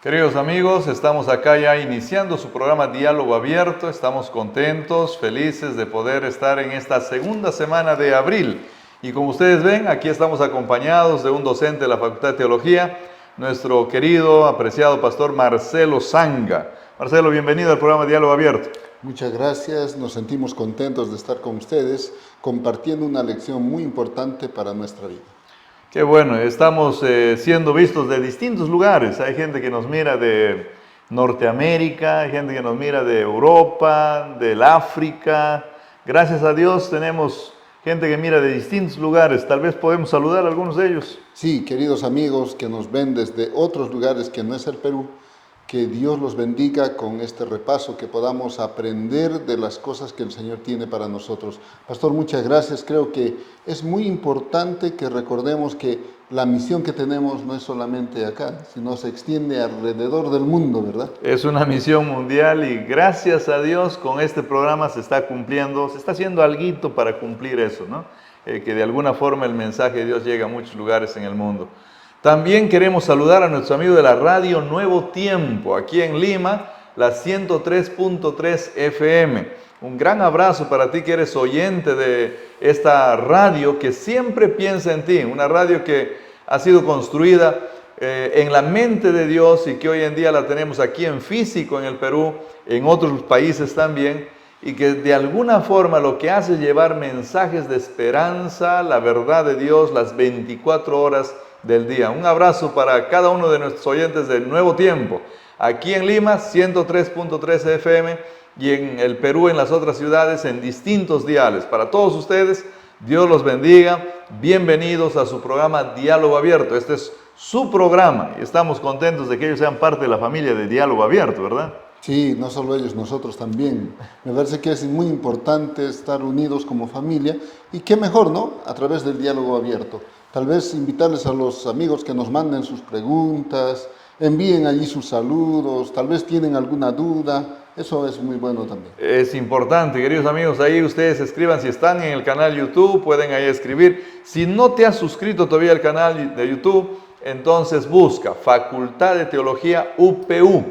Queridos amigos, estamos acá ya iniciando su programa Diálogo Abierto. Estamos contentos, felices de poder estar en esta segunda semana de abril. Y como ustedes ven, aquí estamos acompañados de un docente de la Facultad de Teología, nuestro querido, apreciado pastor Marcelo Zanga. Marcelo, bienvenido al programa Diálogo Abierto. Muchas gracias, nos sentimos contentos de estar con ustedes, compartiendo una lección muy importante para nuestra vida. Qué bueno, estamos siendo vistos de distintos lugares. Hay gente que nos mira de Norteamérica, hay gente que nos mira de Europa, del África. Gracias a Dios tenemos gente que mira de distintos lugares. Tal vez podemos saludar a algunos de ellos. Sí, queridos amigos que nos ven desde otros lugares que no es el Perú, que Dios los bendiga con este repaso, que podamos aprender de las cosas que el Señor tiene para nosotros. Pastor, muchas gracias. Creo que es muy importante que recordemos que la misión que tenemos no es solamente acá, sino se extiende alrededor del mundo, ¿verdad? Es una misión mundial y gracias a Dios con este programa se está cumpliendo, se está haciendo alguito para cumplir eso, ¿no? Que de alguna forma el mensaje de Dios llega a muchos lugares en el mundo. También queremos saludar a nuestro amigo de la radio Nuevo Tiempo, aquí en Lima, la 103.3 FM. Un gran abrazo para ti que eres oyente de esta radio que siempre piensa en ti, una radio que ha sido construida en la mente de Dios y que hoy en día la tenemos aquí en físico en el Perú, en otros países también, y que de alguna forma lo que hace es llevar mensajes de esperanza, la verdad de Dios, las 24 horas del día. Un abrazo para cada uno de nuestros oyentes del Nuevo Tiempo. Aquí en Lima, 103.3 FM y en el Perú, en las otras ciudades, en distintos diales. Para todos ustedes, Dios los bendiga. Bienvenidos a su programa Diálogo Abierto. Este es su programa y estamos contentos de que ellos sean parte de la familia de Diálogo Abierto, ¿verdad? Sí, no solo ellos, nosotros también. Me parece que es muy importante estar unidos como familia y qué mejor, ¿no? A través del diálogo abierto. Tal vez invitarles a los amigos que nos manden sus preguntas, envíen allí sus saludos, tal vez tienen alguna duda. Eso es muy bueno también. Es importante, queridos amigos, ahí ustedes escriban, si están en el canal YouTube, pueden ahí escribir. Si no te has suscrito todavía al canal de YouTube, entonces busca Facultad de Teología UPU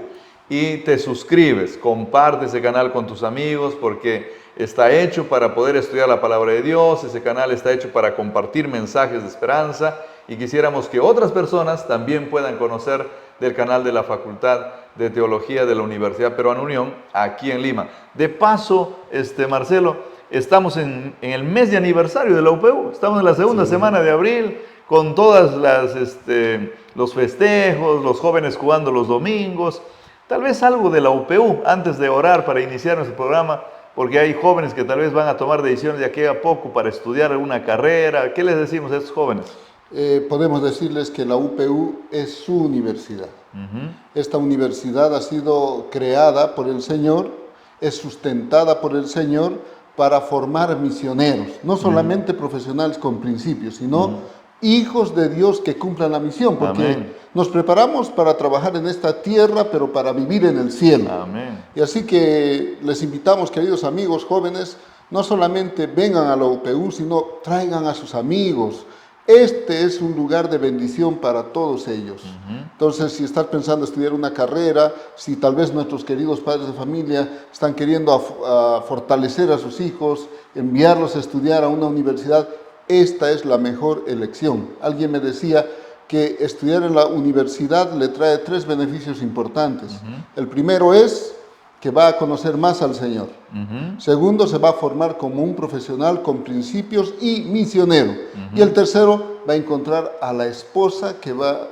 y te suscribes, comparte ese canal con tus amigos porque está hecho para poder estudiar la palabra de Dios, ese canal está hecho para compartir mensajes de esperanza y quisiéramos que otras personas también puedan conocer del canal de la Facultad de Teología de la Universidad Peruana Unión, aquí en Lima. De paso, Marcelo, estamos en el mes de aniversario de la UPU, estamos en la segunda semana de abril, con todas los festejos, los jóvenes jugando los domingos, tal vez algo de la UPU antes de orar para iniciar nuestro programa, porque hay jóvenes que tal vez van a tomar decisiones de aquí a poco para estudiar una carrera. ¿Qué les decimos a estos jóvenes? Podemos decirles que la UPU es su universidad. Esta universidad ha sido creada por el Señor, es sustentada por el Señor para formar misioneros, no solamente profesionales con principios, sino hijos de Dios que cumplan la misión, porque nos preparamos para trabajar en esta tierra, pero para vivir en el cielo. Amén. Y así que les invitamos, queridos amigos jóvenes, no solamente vengan a la UPU, sino traigan a sus amigos. Este es un lugar de bendición para todos ellos. Entonces, si estás pensando estudiar una carrera, si tal vez nuestros queridos padres de familia están queriendo fortalecer a sus hijos, enviarlos a estudiar a una universidad, esta es la mejor elección. Alguien me decía que estudiar en la universidad le trae 3 beneficios importantes. El primero es que va a conocer más al Señor. Segundo, se va a formar como un profesional con principios y misionero. Y el tercero, va a encontrar a la esposa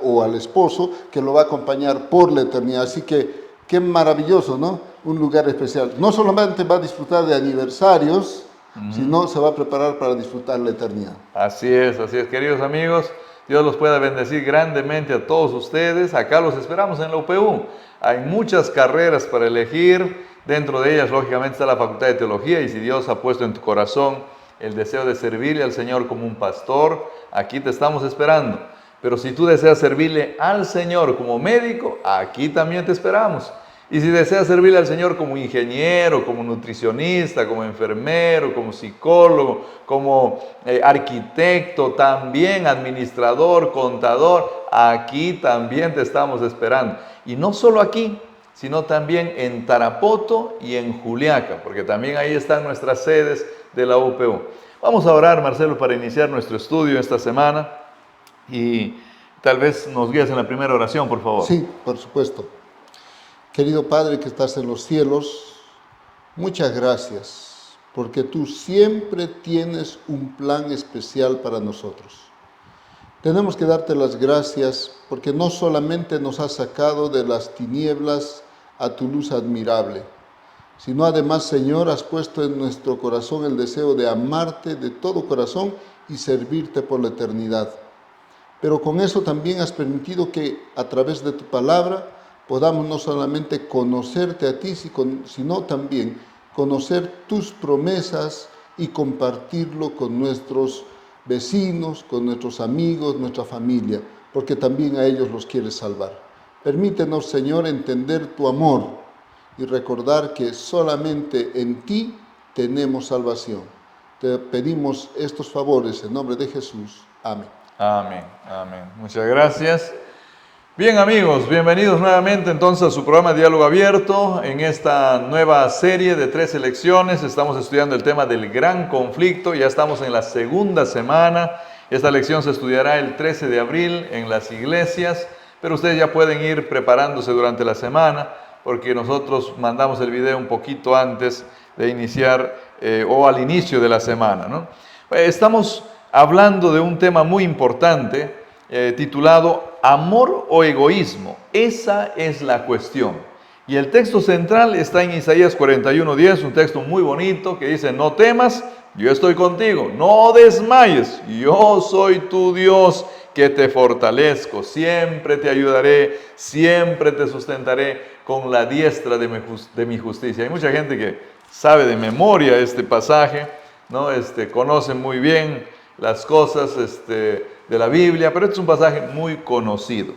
o al esposo que lo va a acompañar por la eternidad. Así que, qué maravilloso, ¿no? Un lugar especial. No solamente va a disfrutar de aniversarios, sino se va a preparar para disfrutar la eternidad. Así es, queridos amigos. Dios los pueda bendecir grandemente a todos ustedes. Acá los esperamos en la UPU. Hay muchas carreras para elegir Dentro de ellas, lógicamente, está la Facultad de Teología, y si Dios ha puesto en tu corazón el deseo de servirle al Señor como un pastor, aquí te estamos esperando. Pero si tú deseas servirle al Señor como médico, aquí también te esperamos. Y si deseas servirle al Señor como ingeniero, como nutricionista, como enfermero, como psicólogo, como arquitecto, también administrador, contador, aquí también te estamos esperando. Y no solo aquí, sino también en Tarapoto y en Juliaca, porque también ahí están nuestras sedes de la UPU. Vamos a orar, Marcelo, para iniciar nuestro estudio esta semana, y tal vez nos guíes en la primera oración, por favor. Sí, por supuesto. Querido Padre que estás en los cielos, muchas gracias, porque tú siempre tienes un plan especial para nosotros. Tenemos que darte las gracias porque no solamente nos has sacado de las tinieblas a tu luz admirable, sino además, Señor, has puesto en nuestro corazón el deseo de amarte de todo corazón y servirte por la eternidad. Pero con eso también has permitido que a través de tu palabra podamos no solamente conocerte a ti, sino también conocer tus promesas y compartirlo con nuestros vecinos, con nuestros amigos, nuestra familia, porque también a ellos los quieres salvar. Permítenos, Señor, entender tu amor y recordar que solamente en ti tenemos salvación. Te pedimos estos favores en nombre de Jesús. Amén. Amén, amén. Muchas gracias. Bien, amigos, bienvenidos nuevamente entonces a su programa Diálogo Abierto. En esta nueva serie de 3 lecciones estamos estudiando el tema del gran conflicto. Ya estamos en la segunda semana. Esta lección se estudiará el 13 de abril en las iglesias, pero ustedes ya pueden ir preparándose durante la semana, porque nosotros mandamos el video un poquito antes de iniciar o al inicio de la semana, ¿no? Estamos hablando de un tema muy importante titulado Amor o egoísmo. Esa es la cuestión. Y el texto central está en Isaías 41:10, un texto muy bonito que dice: no temas, yo estoy contigo, no desmayes, yo soy tu Dios que te fortalezco, siempre te ayudaré, siempre te sustentaré con la diestra de mi justicia. Hay mucha gente que sabe de memoria este pasaje, ¿no? Conoce muy bien las cosas de la Biblia, pero este es un pasaje muy conocido.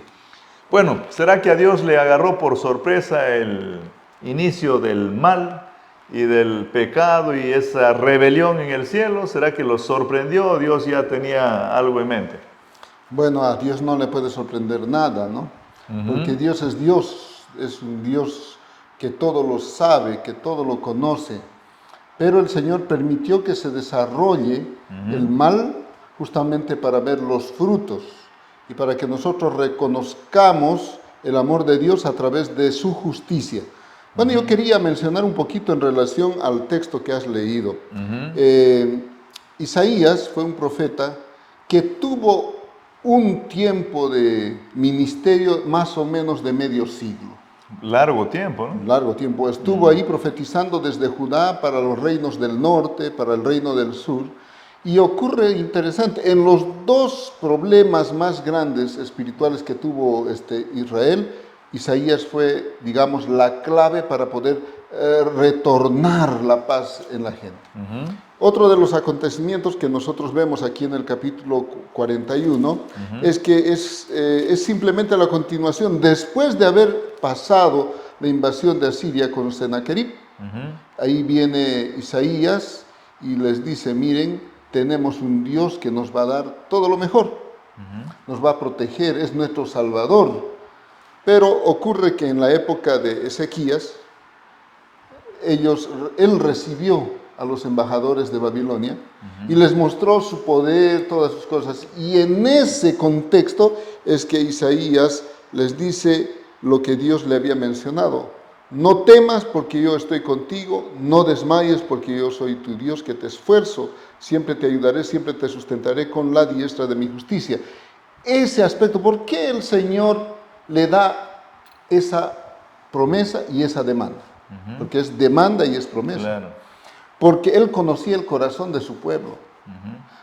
Bueno, ¿será que a Dios le agarró por sorpresa el inicio del mal y del pecado y esa rebelión en el cielo? ¿Será que los sorprendió o Dios ya tenía algo en mente? Bueno, a Dios no le puede sorprender nada, ¿no? Porque Dios, es un Dios que todo lo sabe, que todo lo conoce. Pero el Señor permitió que se desarrolle el mal justamente para ver los frutos y para que nosotros reconozcamos el amor de Dios a través de su justicia. Bueno, yo quería mencionar un poquito en relación al texto que has leído. Isaías fue un profeta que tuvo un tiempo de ministerio más o menos de medio siglo. Largo tiempo, ¿no? Largo tiempo. Estuvo ahí profetizando desde Judá para los reinos del norte, para el reino del sur. Y ocurre interesante, en los 2 problemas más grandes espirituales que tuvo Israel, Isaías fue, digamos, la clave para poder retornar la paz en la gente. Otro de los acontecimientos que nosotros vemos aquí en el capítulo 41 es que es simplemente la continuación, después de haber pasado la invasión de Asiria con Sennacherib. Ahí viene Isaías y les dice: miren, tenemos un Dios que nos va a dar todo lo mejor, nos va a proteger, es nuestro Salvador. Pero ocurre que en la época de Ezequías, él recibió a los embajadores de Babilonia y les mostró su poder, todas sus cosas. Y en ese contexto es que Isaías les dice lo que Dios le había mencionado: no temas porque yo estoy contigo, no desmayes porque yo soy tu Dios que te esfuerzo, siempre te ayudaré, siempre te sustentaré con la diestra de mi justicia. Ese aspecto, ¿por qué el Señor le da esa promesa y esa demanda? Porque es demanda y es promesa. Claro. Porque Él conocía el corazón de su pueblo.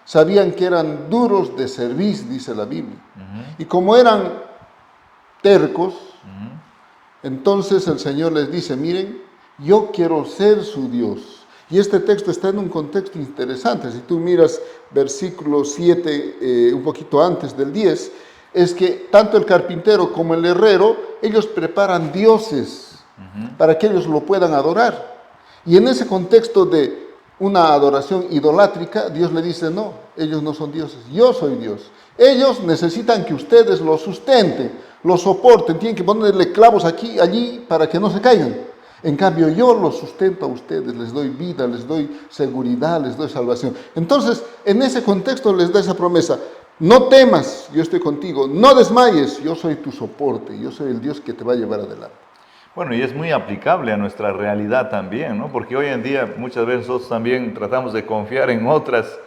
Sabían que eran duros de cerviz, dice la Biblia. Y como eran tercos, entonces el Señor les dice: miren, Yo quiero ser su Dios. Y este texto está en un contexto interesante. Si tú miras versículo 7, un poquito antes del 10, es que tanto el carpintero como el herrero, ellos preparan dioses para que ellos lo puedan adorar. Y en ese contexto de una adoración idolátrica, Dios le dice, no, ellos no son dioses, yo soy Dios. Ellos necesitan que ustedes los sustenten, los soporten, tienen que ponerle clavos aquí, allí, para que no se caigan. En cambio, yo los sustento a ustedes, les doy vida, les doy seguridad, les doy salvación. Entonces, en ese contexto les da esa promesa, no temas, yo estoy contigo, no desmayes, yo soy tu soporte, yo soy el Dios que te va a llevar adelante. Bueno, y es muy aplicable a nuestra realidad también, ¿no? Porque hoy en día muchas veces nosotros también tratamos de confiar en otras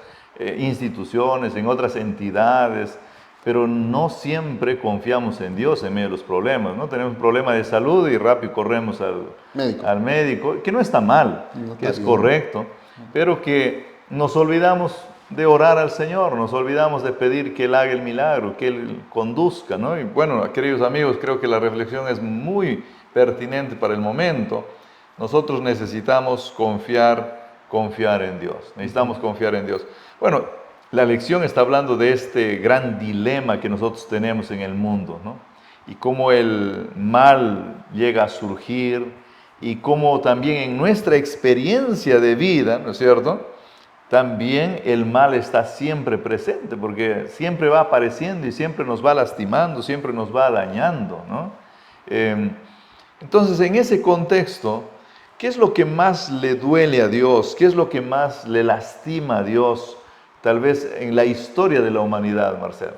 instituciones, en otras entidades, pero no siempre confiamos en Dios en medio de los problemas, ¿no? Tenemos un problema de salud y rápido corremos al médico, que no está mal, que es correcto, pero que nos olvidamos de orar al Señor, nos olvidamos de pedir que Él haga el milagro, que Él conduzca, ¿no? Y bueno, queridos amigos, creo que la reflexión es muy pertinente para el momento. Nosotros necesitamos confiar en Dios. Necesitamos confiar en Dios. Bueno, la lección está hablando de este gran dilema que nosotros tenemos en el mundo, ¿no? Y cómo el mal llega a surgir y cómo también en nuestra experiencia de vida, ¿no es cierto?, también el mal está siempre presente, porque siempre va apareciendo y siempre nos va lastimando, siempre nos va dañando, ¿no? Entonces, en ese contexto, ¿qué es lo que más le duele a Dios? ¿Qué es lo que más le lastima a Dios, tal vez en la historia de la humanidad, Marcelo?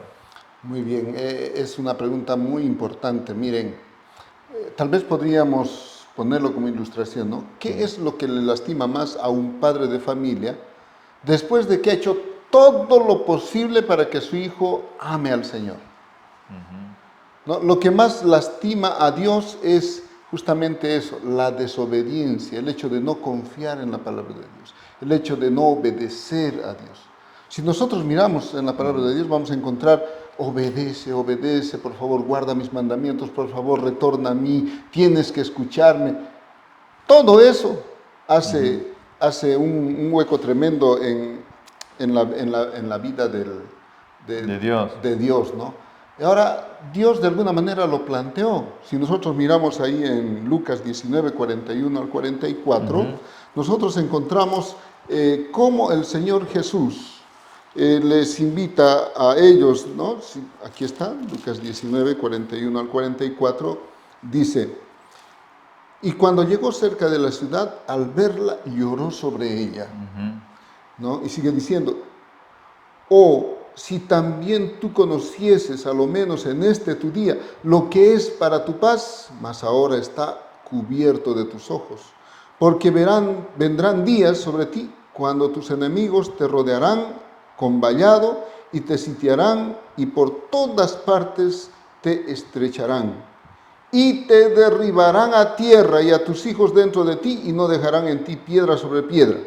Muy bien, es una pregunta muy importante. Miren, tal vez podríamos ponerlo como ilustración, ¿no? ¿Qué es lo que le lastima más a un padre de familia después de que ha hecho todo lo posible para que su hijo ame al Señor? ¿No? Lo que más lastima a Dios es justamente eso, la desobediencia, el hecho de no confiar en la palabra de Dios, el hecho de no obedecer a Dios. Si nosotros miramos en la palabra de Dios, vamos a encontrar, obedece, obedece, por favor, guarda mis mandamientos, por favor, retorna a mí, tienes que escucharme. Todo eso hace un hueco tremendo en la vida de Dios, ¿no? Y ahora, Dios de alguna manera lo planteó. Si nosotros miramos ahí en Lucas 19, 41 al 44, nosotros encontramos cómo el Señor Jesús les invita a ellos, ¿no? Aquí está, Lucas 19, 41 al 44, dice, y cuando llegó cerca de la ciudad, al verla, lloró sobre ella, ¿no? Y sigue diciendo, oh, si también tú conocieses, a lo menos en este tu día, lo que es para tu paz, mas ahora está cubierto de tus ojos. Porque vendrán días sobre ti, cuando tus enemigos te rodearán con vallado y te sitiarán y por todas partes te estrecharán. Y te derribarán a tierra y a tus hijos dentro de ti y no dejarán en ti piedra sobre piedra.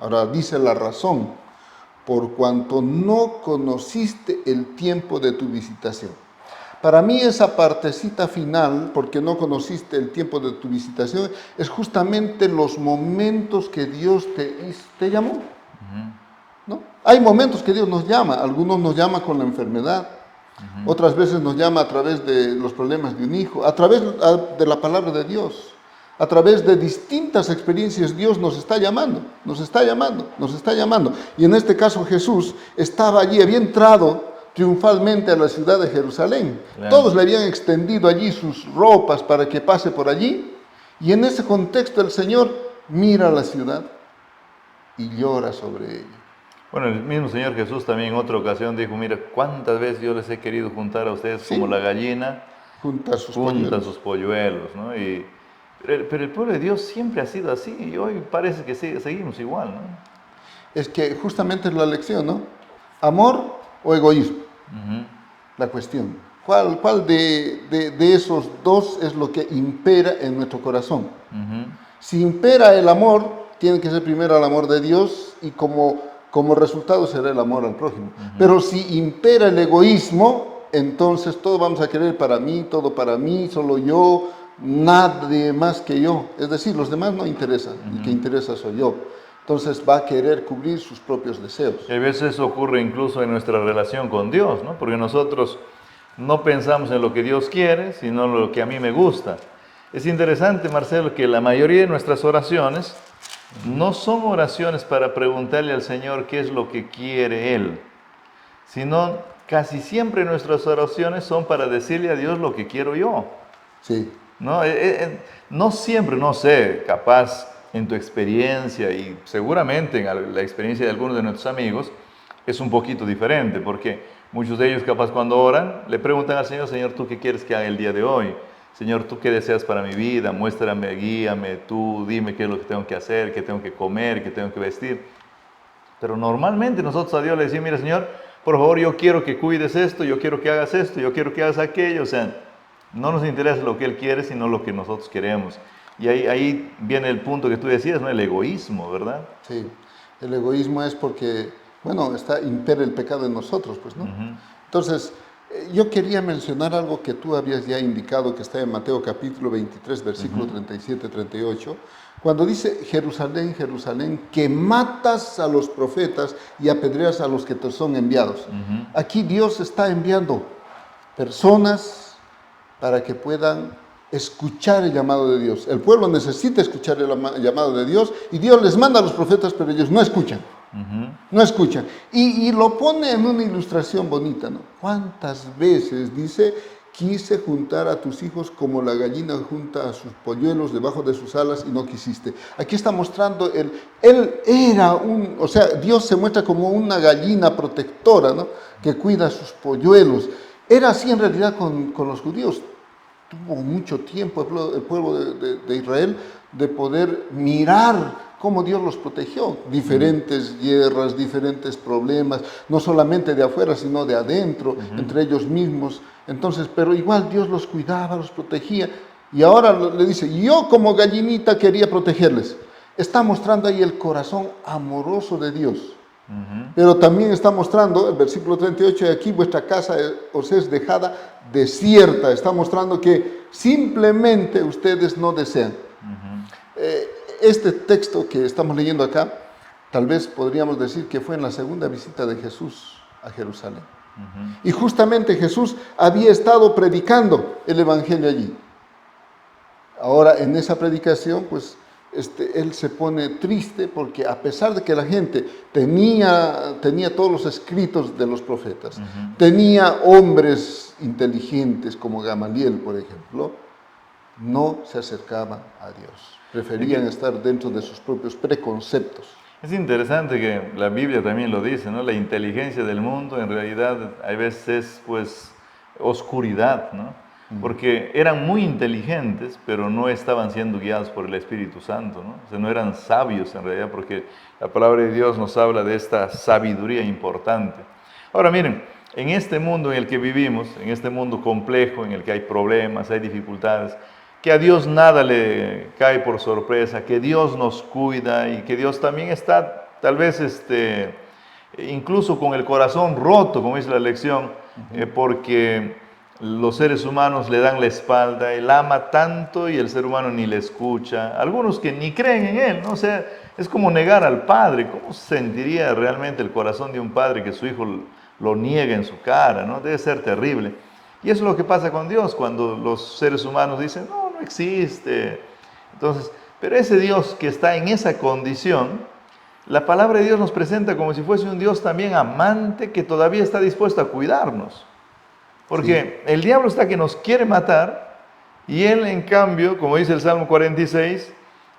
Ahora dice la razón. Por cuanto no conociste el tiempo de tu visitación. Para mí esa partecita final, porque no conociste el tiempo de tu visitación, es justamente los momentos que Dios te llamó. ¿No? Hay momentos que Dios nos llama, algunos nos llama con la enfermedad, otras veces nos llama a través de los problemas de un hijo, a través de la palabra de Dios. A través de distintas experiencias Dios nos está llamando, nos está llamando, nos está llamando. Y en este caso Jesús estaba allí, había entrado triunfalmente a la ciudad de Jerusalén. Claro. Todos le habían extendido allí sus ropas para que pase por allí. Y en ese contexto el Señor mira la ciudad y llora sobre ella. Bueno, el mismo Señor Jesús también en otra ocasión dijo, mira, cuántas veces yo les he querido juntar a ustedes como la gallina junta sus polluelos, ¿no? Pero el pueblo de Dios siempre ha sido así y hoy parece que seguimos igual, ¿no? Es que justamente es la lección, ¿no? ¿Amor o egoísmo? La cuestión. ¿Cuál de esos dos es lo que impera en nuestro corazón? Si impera el amor, tiene que ser primero el amor de Dios y como resultado será el amor al prójimo. Pero si impera el egoísmo, entonces todo vamos a querer para mí, todo para mí, solo yo. nadie más que yo. Es decir, los demás no interesan, el que interesa soy yo. Entonces va a querer cubrir sus propios deseos. Y a veces eso ocurre incluso en nuestra relación con Dios, ¿no? Porque nosotros no pensamos en lo que Dios quiere, sino en lo que a mí me gusta. Es interesante, Marcelo, que la mayoría de nuestras oraciones no son oraciones para preguntarle al Señor qué es lo que quiere Él, sino casi siempre nuestras oraciones son para decirle a Dios lo que quiero yo. Sí. No, no siempre, no sé, capaz en tu experiencia y seguramente en la experiencia de algunos de nuestros amigos es un poquito diferente, porque muchos de ellos capaz cuando oran le preguntan al Señor, Señor, ¿tú qué quieres que haga el día de hoy? Señor, ¿tú qué deseas para mi vida? Muéstrame, guíame, tú dime qué es lo que tengo que hacer, qué tengo que comer, qué tengo que vestir. Pero normalmente nosotros a Dios le decimos, mira Señor, por favor yo quiero que cuides esto, yo quiero que hagas esto, yo quiero que hagas aquello. O sea, no nos interesa lo que Él quiere, sino lo que nosotros queremos. Y ahí viene el punto que tú decías, ¿no? El egoísmo, ¿verdad? Sí, el egoísmo es porque, bueno, impera el pecado en nosotros, pues, ¿no? Entonces, yo quería mencionar algo que tú habías ya indicado, que está en Mateo capítulo 23, versículo 37-38, cuando dice, Jerusalén, Jerusalén, que matas a los profetas y apedreas a los que te son enviados. Aquí Dios está enviando personas para que puedan escuchar el llamado de Dios. El pueblo necesita escuchar el llamado de Dios y Dios les manda a los profetas, pero ellos no escuchan. No escuchan. Y lo pone en una ilustración bonita, ¿no? ¿Cuántas veces dice, quise juntar a tus hijos como la gallina junta a sus polluelos debajo de sus alas y no quisiste? Aquí está mostrando, él era o sea, Dios se muestra como una gallina protectora, ¿no? Que cuida a sus polluelos. Era así en realidad con los judíos. Tuvo mucho tiempo el pueblo de Israel de poder mirar cómo Dios los protegió. Diferentes guerras, diferentes problemas, no solamente de afuera, sino de adentro, entre ellos mismos. Entonces, pero igual Dios los cuidaba, los protegía. Y ahora le dice, yo como gallinita quería protegerles. Está mostrando ahí el corazón amoroso de Dios. Pero también está mostrando, el versículo 38 de aquí, vuestra casa os es dejada desierta. Está mostrando que simplemente ustedes no desean. Este texto que estamos leyendo acá, tal vez podríamos decir que fue en la segunda visita de Jesús a Jerusalén. Y justamente Jesús había estado predicando el evangelio allí. Ahora, en esa predicación, pues, él se pone triste porque a pesar de que la gente tenía todos los escritos de los profetas, tenía hombres inteligentes como Gamaliel, por ejemplo, no se acercaban a Dios. Preferían estar dentro de sus propios preconceptos. Es interesante que la Biblia también lo dice, ¿no? La inteligencia del mundo en realidad a veces es pues oscuridad, ¿no? Porque eran muy inteligentes, pero no estaban siendo guiados por el Espíritu Santo, ¿no? O sea, no eran sabios en realidad, porque la palabra de Dios nos habla de esta sabiduría importante. Ahora miren, en este mundo en el que vivimos, en este mundo complejo, en el que hay problemas, hay dificultades, que a Dios nada le cae por sorpresa, que Dios nos cuida y que Dios también está tal vez incluso con el corazón roto, como dice la lección, porque los seres humanos le dan la espalda, Él ama tanto y el ser humano ni le escucha. Algunos que ni creen en Él, ¿no? O sea, es como negar al Padre. ¿Cómo sentiría realmente el corazón de un padre que su hijo lo niega en su cara, ¿no? Debe ser terrible. Y eso es lo que pasa con Dios cuando los seres humanos dicen, no, no existe. Entonces, pero ese Dios que está en esa condición, la palabra de Dios nos presenta como si fuese un Dios también amante que todavía está dispuesto a cuidarnos. Porque el diablo está que nos quiere matar y él en cambio, como dice el Salmo 46,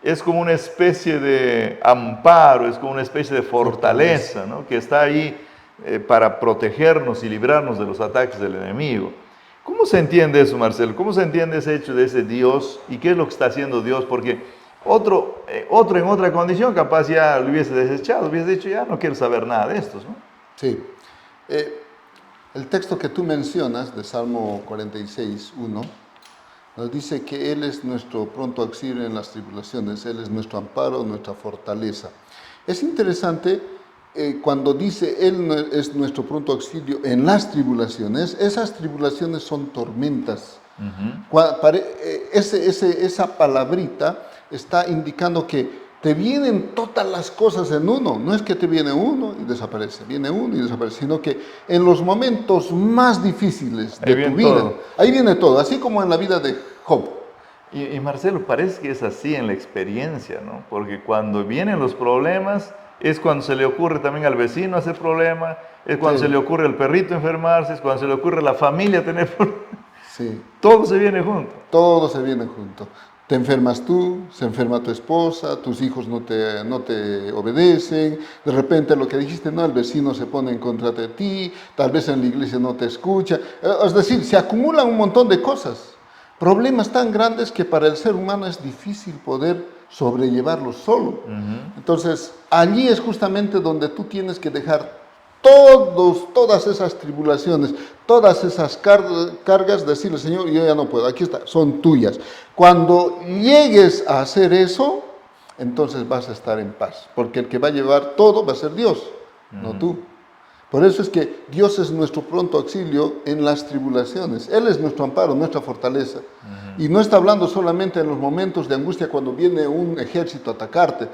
es como una especie de amparo, es como una especie de fortaleza, ¿no? Que está ahí para protegernos y librarnos de los ataques del enemigo. ¿Cómo se entiende eso, Marcelo? ¿Cómo se entiende ese hecho de ese Dios y qué es lo que está haciendo Dios? Porque otro en otra condición capaz ya lo hubiese desechado, hubiese dicho ya no quiero saber nada de estos, ¿no? Sí. El texto que tú mencionas, de Salmo 46, 1, nos dice que Él es nuestro pronto auxilio en las tribulaciones, Él es nuestro amparo, nuestra fortaleza. Es interesante cuando dice Él es nuestro pronto auxilio en las tribulaciones, esas tribulaciones son tormentas Esa palabrita está indicando que te vienen todas las cosas en uno. No es que te viene uno y desaparece, viene uno y desaparece, sino que en los momentos más difíciles de tu vida, todo. ahí viene todo, así como en la vida de Job. Y Marcelo, parece que es así en la experiencia, ¿no? Porque cuando vienen los problemas, es cuando se le ocurre también al vecino hacer problema, es cuando Sí. se le ocurre al perrito enfermarse, es cuando se le ocurre a la familia tener problemas. Sí. Todo se viene junto. Todo se viene junto. Te enfermas tú, se enferma tu esposa, tus hijos no te obedecen, de repente lo que dijiste, no, el vecino se pone en contra de ti, tal vez en la iglesia no te escucha. Es decir, se acumulan un montón de cosas. Problemas tan grandes que para el ser humano es difícil poder sobrellevarlos solo. Entonces, allí es justamente donde tú tienes que dejar todas esas tribulaciones, todas esas cargas, decirle, Señor, yo ya no puedo, aquí está, son tuyas. Cuando llegues a hacer eso, entonces vas a estar en paz, porque el que va a llevar todo va a ser Dios, no tú. Por eso es que Dios es nuestro pronto auxilio en las tribulaciones. Él es nuestro amparo, nuestra fortaleza. Y no está hablando solamente en los momentos de angustia cuando viene un ejército a atacarte.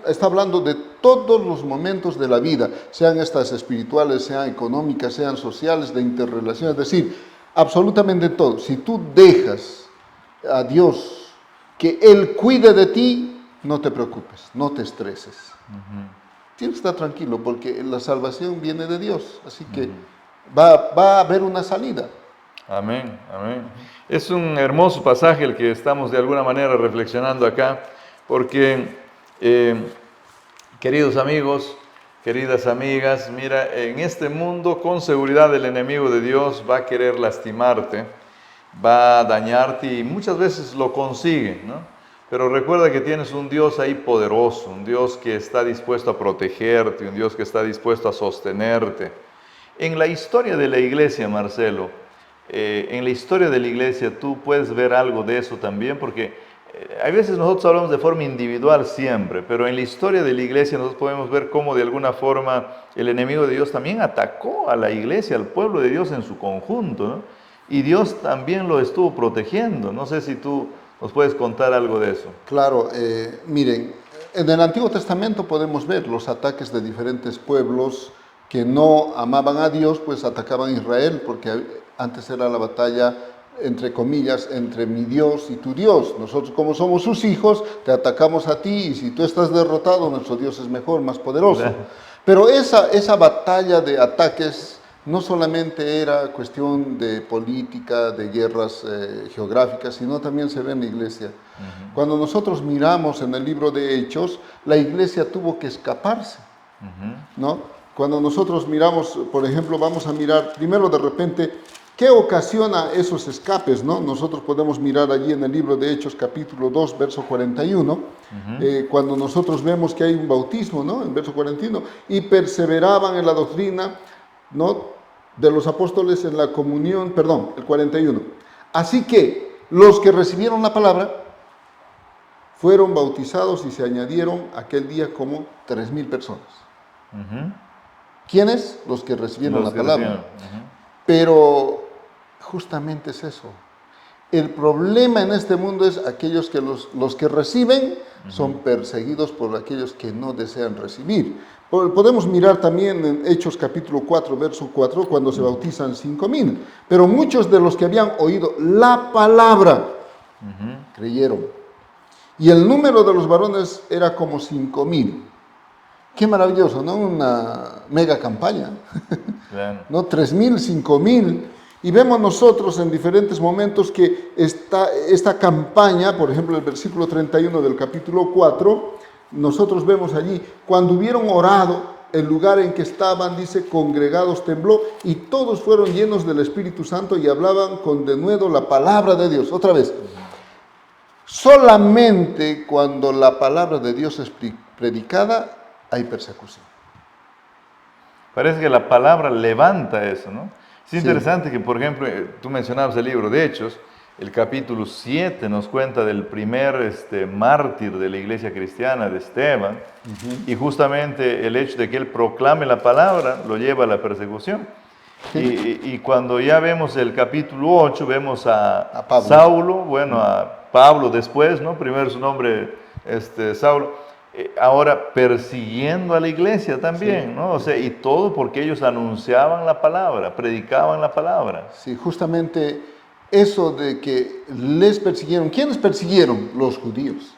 Está hablando de todos los momentos de la vida, sean estas espirituales, sean económicas, sean sociales, de interrelación. Es decir, absolutamente todo. Si tú dejas a Dios que Él cuide de ti, no te preocupes, no te estreses. Tienes que estar tranquilo porque la salvación viene de Dios, así que va a haber una salida. Amén, amén. Es un hermoso pasaje el que estamos de alguna manera reflexionando acá, porque, queridos amigos, queridas amigas, mira, en este mundo con seguridad el enemigo de Dios va a querer lastimarte, va a dañarte y muchas veces lo consigue, ¿no? Pero recuerda que tienes un Dios ahí poderoso, un Dios que está dispuesto a protegerte, un Dios que está dispuesto a sostenerte. En la historia de la iglesia, Marcelo, en la historia de la iglesia tú puedes ver algo de eso también, porque hay veces nosotros hablamos de forma individual siempre, pero en la historia de la iglesia nosotros podemos ver cómo de alguna forma el enemigo de Dios también atacó a la iglesia, al pueblo de Dios en su conjunto, ¿no? Y Dios también lo estuvo protegiendo. No sé si tú nos puedes contar algo de eso. Claro, miren, en el Antiguo Testamento podemos ver los ataques de diferentes pueblos que no amaban a Dios, pues atacaban a Israel, porque antes era la batalla, entre comillas, entre mi Dios y tu Dios. Nosotros, como somos sus hijos, te atacamos a ti, y si tú estás derrotado, nuestro Dios es mejor, más poderoso. Claro. Pero esa batalla de ataques no solamente era cuestión de política, de guerras geográficas, sino también se ve en la iglesia. Cuando nosotros miramos en el libro de Hechos, la iglesia tuvo que escaparse, ¿no? Cuando nosotros miramos, por ejemplo, vamos a mirar primero de repente qué ocasiona esos escapes, ¿no? Nosotros podemos mirar allí en el libro de Hechos, capítulo 2, verso 41, cuando nosotros vemos que hay un bautismo, ¿no? En verso 41, y perseveraban en la doctrina, ¿no?, de los apóstoles en la comunión, perdón, el 41. Así que los que recibieron la palabra fueron bautizados y se añadieron aquel día como 3,000 personas. ¿Quiénes? Los que recibieron la palabra. Pero justamente es eso. El problema en este mundo es aquellos que los que reciben son perseguidos por aquellos que no desean recibir. Podemos mirar también en Hechos capítulo 4, verso 4, cuando se bautizan 5,000. Pero muchos de los que habían oído la palabra creyeron. Y el número de los varones era como 5,000. Qué maravilloso, ¿no? Una mega campaña. Claro. ¿No? 3,000, 5,000. Y vemos nosotros en diferentes momentos que esta campaña, por ejemplo, el versículo 31 del capítulo 4, nosotros vemos allí, cuando hubieron orado, el lugar en que estaban, dice, congregados tembló, y todos fueron llenos del Espíritu Santo y hablaban con denuedo la palabra de Dios. Otra vez, solamente cuando la palabra de Dios es predicada, hay persecución. Parece que la palabra levanta eso, ¿no? Es interesante que, por ejemplo, tú mencionabas el libro de Hechos, el capítulo 7 nos cuenta del primer mártir de la iglesia cristiana, de Esteban, y justamente el hecho de que él proclame la palabra lo lleva a la persecución. Y cuando ya vemos el capítulo 8, vemos a Pablo. Saulo, bueno, a Pablo después, ¿no? Primero su nombre, Saulo, ahora persiguiendo a la iglesia también, Sí. ¿no? O sea, y todo porque ellos anunciaban la palabra, predicaban la palabra. Sí, justamente eso de que les persiguieron. ¿Quiénes persiguieron? Los judíos.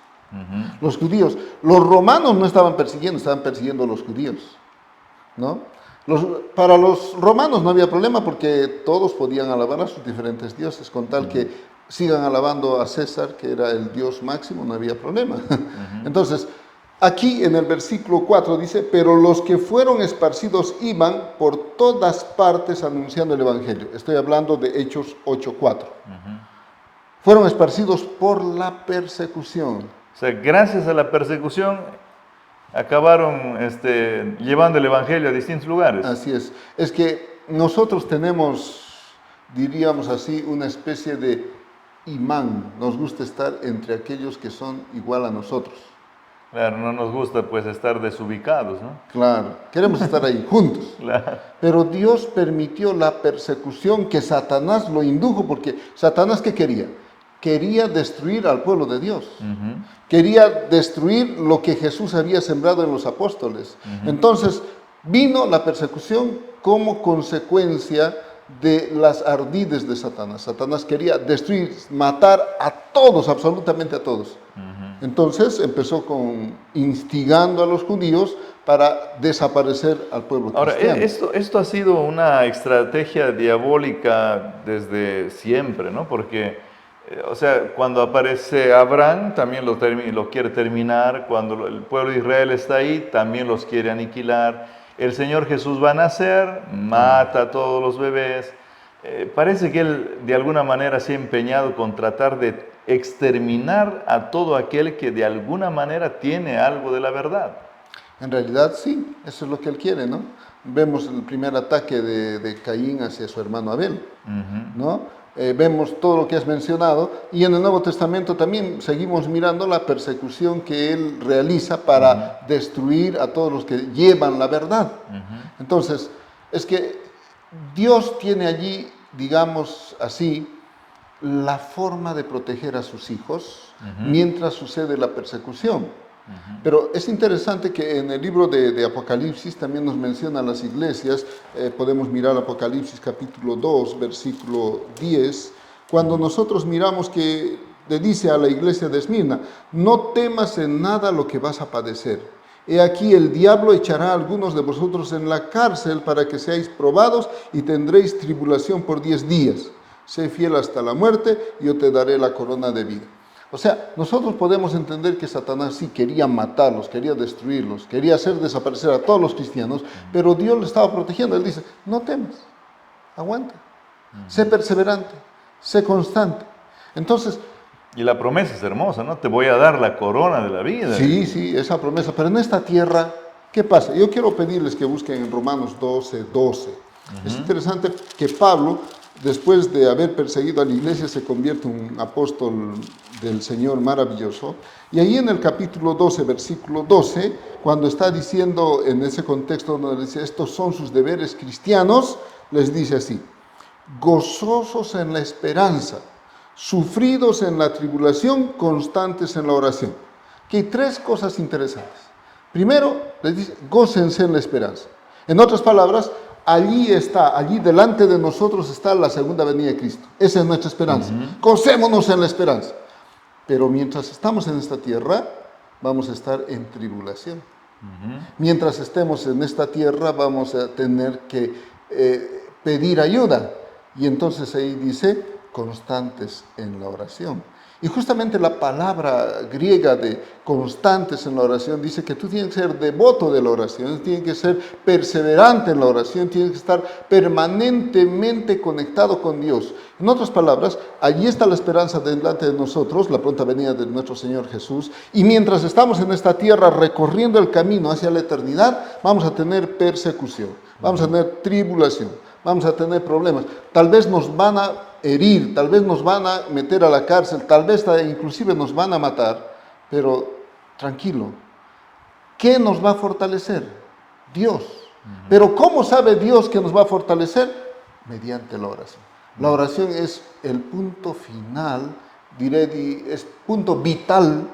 Los judíos. Los romanos no estaban persiguiendo a los judíos, ¿no? Para los romanos no había problema porque todos podían alabar a sus diferentes dioses, con tal que sigan alabando a César, que era el dios máximo, no había problema. Entonces, aquí en el versículo 4 dice, pero los que fueron esparcidos iban por todas partes anunciando el evangelio. Estoy hablando de Hechos 8:4. Fueron esparcidos por la persecución. O sea, gracias a la persecución acabaron llevando el evangelio a distintos lugares. Así es. Es que nosotros tenemos, diríamos así, una especie de imán. Nos gusta estar entre aquellos que son igual a nosotros. Claro, no nos gusta pues estar desubicados, ¿no? Claro, queremos estar ahí juntos. Claro. Pero Dios permitió la persecución que Satanás lo indujo, porque Satanás, ¿qué quería? Quería destruir al pueblo de Dios. Quería destruir lo que Jesús había sembrado en los apóstoles. Entonces, vino la persecución como consecuencia de las ardides de Satanás. Satanás quería destruir, matar a todos, absolutamente a todos. Entonces empezó instigando a los judíos para desaparecer al pueblo cristiano. Ahora, esto ha sido una estrategia diabólica desde siempre, ¿no? Porque, o sea, cuando aparece Abraham, también lo quiere terminar. Cuando el pueblo de Israel está ahí, también los quiere aniquilar. El Señor Jesús va a nacer, mata a todos los bebés. Parece que Él de alguna manera se ha empeñado con tratar de exterminar a todo aquel que de alguna manera tiene algo de la verdad. En realidad sí, eso es lo que Él quiere, ¿no? Vemos el primer ataque de Caín hacia su hermano Abel, ¿no? Vemos todo lo que has mencionado, y en el Nuevo Testamento también seguimos mirando la persecución que Él realiza para destruir a todos los que llevan la verdad. Entonces, es que Dios tiene allí, digamos así, la forma de proteger a sus hijos mientras sucede la persecución. Pero es interesante que en el libro de Apocalipsis también nos menciona a las iglesias. Podemos mirar Apocalipsis capítulo 2, versículo 10, cuando nosotros miramos que le dice a la iglesia de Esmirna: no temas en nada lo que vas a padecer. He aquí el diablo echará a algunos de vosotros en la cárcel para que seáis probados y tendréis tribulación por 10 días. Sé fiel hasta la muerte y yo te daré la corona de vida. O sea, nosotros podemos entender que Satanás sí quería matarlos, quería destruirlos, quería hacer desaparecer a todos los cristianos, pero Dios le estaba protegiendo. Él dice: no temas, aguanta, sé perseverante, sé constante. Entonces, y la promesa es hermosa, ¿no? Te voy a dar la corona de la vida. Sí, sí, esa promesa. Pero en esta tierra, ¿qué pasa? Yo quiero pedirles que busquen en Romanos 12, 12. Es interesante que Pablo, después de haber perseguido a la iglesia, se convierte en un apóstol del Señor maravilloso. Y ahí en el capítulo 12, versículo 12, cuando está diciendo en ese contexto donde dice estos son sus deberes cristianos, les dice así: gozosos en la esperanza, sufridos en la tribulación, constantes en la oración. Aquí hay tres cosas interesantes. Primero, les dice: gócense en la esperanza. En otras palabras, allí delante de nosotros está la segunda venida de Cristo. Esa es nuestra esperanza. Gocémonos en la esperanza. Pero mientras estamos en esta tierra, vamos a estar en tribulación. Mientras estemos en esta tierra, vamos a tener que pedir ayuda. Y entonces ahí dice: constantes en la oración. Y justamente la palabra griega de constantes en la oración dice que tú tienes que ser devoto de la oración, tienes que ser perseverante en la oración, tienes que estar permanentemente conectado con Dios. En otras palabras, allí está la esperanza delante de nosotros, la pronta venida de nuestro Señor Jesús, y mientras estamos en esta tierra recorriendo el camino hacia la eternidad, vamos a tener persecución, vamos a tener tribulación, vamos a tener problemas. Tal vez nos van a herir, tal vez nos van a meter a la cárcel, tal vez inclusive nos van a matar, pero tranquilo, ¿qué nos va a fortalecer? Dios. Pero ¿cómo sabe Dios que nos va a fortalecer? mediante la oración. La oración es el punto final, es punto vital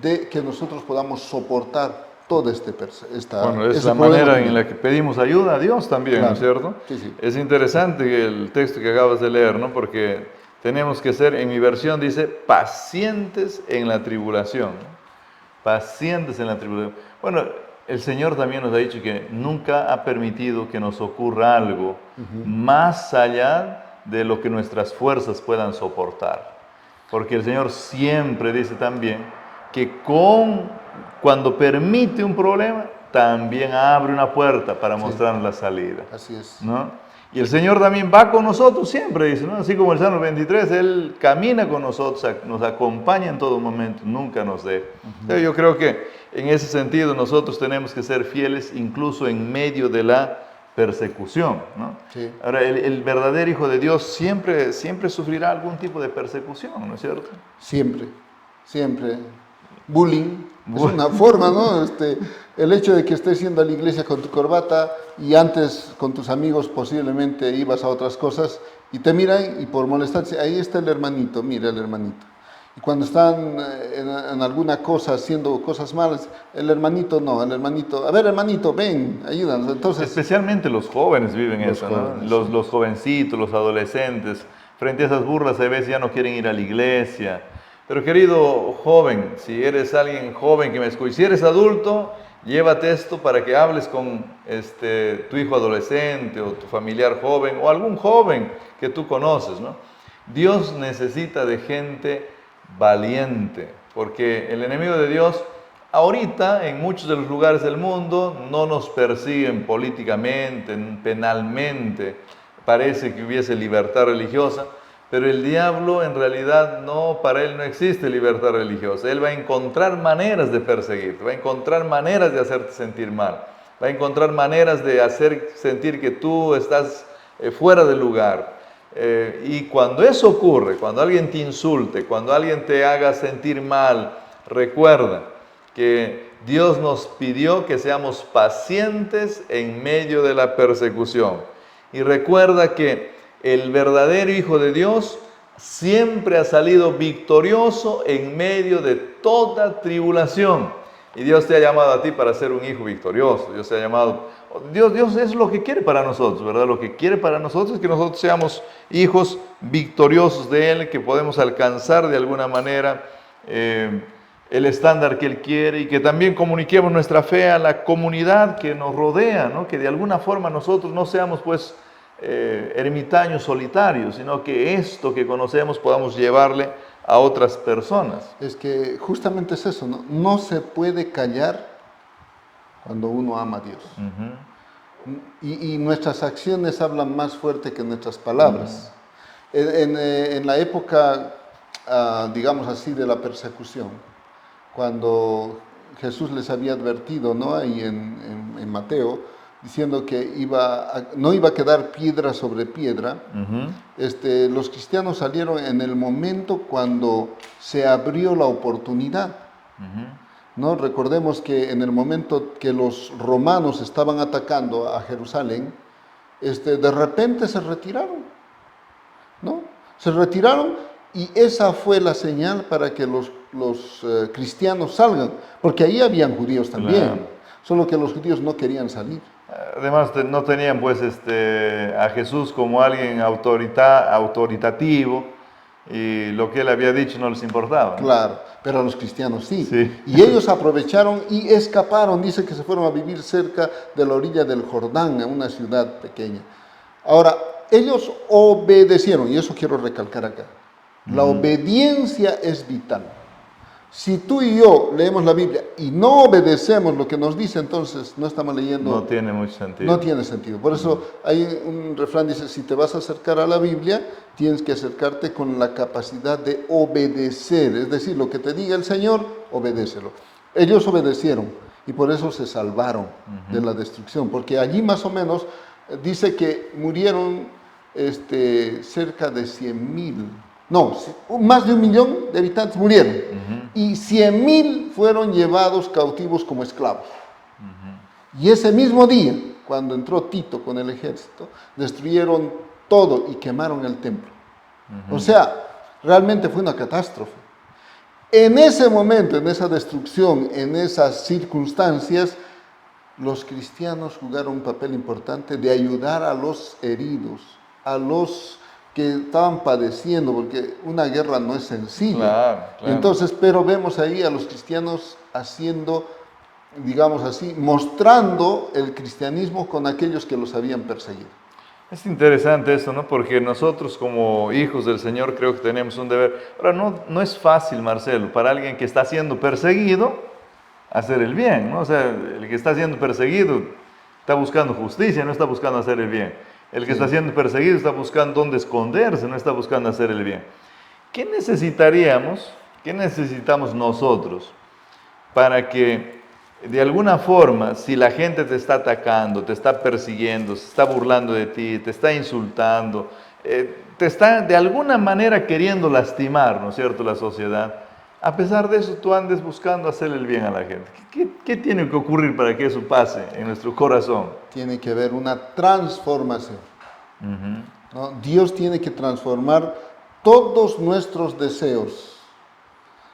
de que nosotros podamos soportar todo Bueno, es ese la problema manera que en la que pedimos ayuda a Dios también, ¿no es Claro. cierto? Sí, sí. Es interesante el texto que acabas de leer, ¿no? Porque tenemos que ser, en mi versión dice, pacientes en la tribulación, ¿no? Pacientes en la tribulación. Bueno, el Señor también nos ha dicho que nunca ha permitido que nos ocurra algo más allá de lo que nuestras fuerzas puedan soportar. Porque el Señor siempre dice también que cuando permite un problema, también abre una puerta para mostrarnos la salida. Así es. ¿No? Y el Señor también va con nosotros siempre, dice, ¿no? Así como el Salmo 23, Él camina con nosotros, nos acompaña en todo momento, nunca nos deja. Entonces, yo creo que en ese sentido nosotros tenemos que ser fieles incluso en medio de la persecución, ¿no? Sí. Ahora, el verdadero Hijo de Dios siempre sufrirá algún tipo de persecución, ¿no es cierto? Siempre, siempre. Bullying, es una forma, ¿no? El hecho de que estés yendo a la iglesia con tu corbata y antes con tus amigos posiblemente ibas a otras cosas y te miran y por molestarse, ahí está el hermanito, mira el hermanito. Y cuando están en alguna cosa haciendo cosas malas, el hermanito no, el hermanito, a ver hermanito, ven, ayúdanos. Entonces, especialmente los jóvenes viven Los eso, jóvenes, ¿no? sí. Los jovencitos, los adolescentes, frente a esas burlas a veces ya no quieren ir a la iglesia. Pero querido joven, si eres alguien joven que me escucha, si eres adulto, llévate esto para que hables con tu hijo adolescente o tu familiar joven o algún joven que tú conoces, ¿no? Dios necesita de gente valiente, porque el enemigo de Dios ahorita en muchos de los lugares del mundo no nos persiguen políticamente, penalmente, parece que hubiese libertad religiosa, pero el diablo en realidad para él no existe libertad religiosa. Él va a encontrar maneras de perseguirte, va a encontrar maneras de hacerte sentir mal, va a encontrar maneras de hacer sentir que tú estás fuera del lugar. Y cuando eso ocurre, cuando alguien te insulte, cuando alguien te haga sentir mal, recuerda que Dios nos pidió que seamos pacientes en medio de la persecución. Y recuerda que el verdadero Hijo de Dios siempre ha salido victorioso en medio de toda tribulación. Y Dios te ha llamado a ti para ser un hijo victorioso. Dios te ha llamado. Dios es lo que quiere para nosotros, ¿verdad? Lo que quiere para nosotros es que nosotros seamos hijos victoriosos de Él, que podemos alcanzar de alguna manera el estándar que Él quiere y que también comuniquemos nuestra fe a la comunidad que nos rodea, ¿no? Que de alguna forma nosotros no seamos pues ermitaños solitarios, sino que esto que conocemos podamos llevarle a otras personas. es que justamente es eso, ¿no? No se puede callar cuando uno ama a Dios. Y nuestras acciones hablan más fuerte que nuestras palabras. En la época, digamos así, de la persecución, cuando Jesús les había advertido, ¿no? Ahí en Mateo, diciendo que no iba a quedar piedra sobre piedra, los cristianos salieron en el momento cuando se abrió la oportunidad. ¿No? Recordemos que en el momento que los romanos estaban atacando a Jerusalén, de repente se retiraron, ¿no? Se retiraron y esa fue la señal para que los cristianos salgan, porque ahí habían judíos también, Claro. solo que los judíos no querían salir. Además, no tenían pues a Jesús como alguien autoritativo y lo que él había dicho no les importaba, ¿no? Claro, pero a los cristianos sí. Sí. Y ellos aprovecharon y escaparon. Dice que se fueron a vivir cerca de la orilla del Jordán, en una ciudad pequeña. Ahora, ellos obedecieron, y eso quiero recalcar acá. La obediencia es vital. Si tú y yo leemos la Biblia y no obedecemos lo que nos dice, entonces no estamos leyendo. No tiene mucho sentido. No tiene sentido. Por eso hay un refrán que dice, si te vas a acercar a la Biblia, tienes que acercarte con la capacidad de obedecer. Es decir, lo que te diga el Señor, obedécelo. Ellos obedecieron y por eso se salvaron de la destrucción. Porque allí más o menos dice que murieron cerca de 100,000. No, más de 1,000,000 de habitantes murieron. Y 100,000 fueron llevados cautivos como esclavos. Y ese mismo día, cuando entró Tito con el ejército, destruyeron todo y quemaron el templo. O sea, realmente fue una catástrofe. En ese momento, en esa destrucción, en esas circunstancias, los cristianos jugaron un papel importante de ayudar a los heridos, a los que estaban padeciendo, porque una guerra no es sencilla. Claro, claro. Entonces, pero vemos ahí a los cristianos haciendo, digamos así, mostrando el cristianismo con aquellos que los habían perseguido. Es interesante eso, ¿no? Porque nosotros como hijos del Señor creo que tenemos un deber. Ahora, no es fácil, Marcelo, para alguien que está siendo perseguido, hacer el bien, ¿no? O sea, el que está siendo perseguido está buscando justicia, no está buscando hacer el bien. El que está siendo perseguido está buscando dónde esconderse, no está buscando hacer el bien. ¿Qué necesitamos nosotros para que de alguna forma, si la gente te está atacando, te está persiguiendo, se está burlando de ti, te está insultando, te está de alguna manera queriendo lastimar, ¿no es cierto?, la sociedad, a pesar de eso tú andes buscando hacer el bien a la gente? ¿Qué tiene que ocurrir para que eso pase en nuestro corazón? Tiene que haber una transformación. ¿No? Dios tiene que transformar todos nuestros deseos